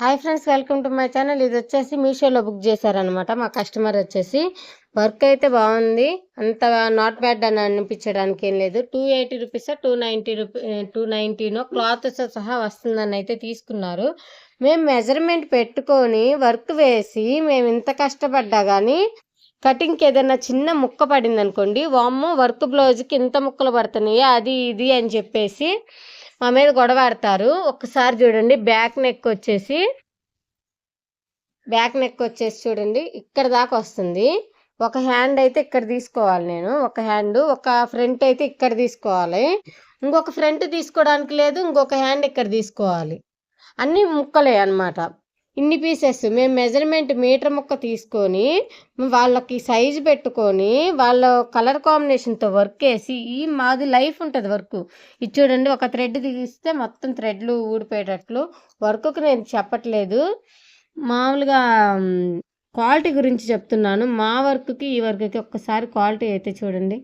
Hi friends, welcome to my channel. ఇది వచ్చేసి మీషోలో బుక్ చేశారనమాట. మా కస్టమర్ వచ్చేసి వర్క్ అయితే బాగుంది, అంత నాట్ బ్యాడ్ అని అనిపించడానికి ఏం లేదు. 280 రూపీస్ 290 క్లాత్తో సహా వస్తుందని అయితే తీసుకున్నారు. మేము మెజర్మెంట్ పెట్టుకొని వర్క్ వేసి మేము ఇంత కష్టపడ్డా కానీ కటింగ్కి ఏదైనా చిన్న ముక్క పడింది అనుకోండి, వామ్మో వర్క్ బ్లౌజ్కి ఇంత ముక్కలు పడుతున్నాయి అది ఇది అని చెప్పేసి మా మీద గొడవ ఆడతారు. ఒక్కసారి చూడండి, బ్యాక్ నెక్ వచ్చేసి చూడండి ఇక్కడ దాకా వస్తుంది. ఒక హ్యాండ్ అయితే ఇక్కడ తీసుకోవాలి, నేను ఒక హ్యాండ్, ఒక ఫ్రంట్ అయితే ఇక్కడ తీసుకోవాలి, ఇంకొక ఫ్రంట్ తీసుకోవడానికి లేదు, ఇంకొక హ్యాండ్ ఇక్కడ తీసుకోవాలి. అన్ని ముక్కలే అన్నమాట. ఇన్ని పీసెస్ మేము మెజర్మెంట్ మీటర్ ముక్క తీసుకొని వాళ్ళకి సైజు పెట్టుకొని వాళ్ళ కలర్ కాంబినేషన్తో వర్క్ వేసి మాది లైఫ్ ఉంటుంది వర్క్. ఇది చూడండి, ఒక థ్రెడ్ తీస్తే మొత్తం థ్రెడ్లు ఊడిపోయేటట్లు వర్క్కి నేను చెప్పట్లేదు, మామూలుగా క్వాలిటీ గురించి చెప్తున్నాను. మా వర్క్కి ఈ వర్క్కి ఒక్కసారి క్వాలిటీ అయితే చూడండి.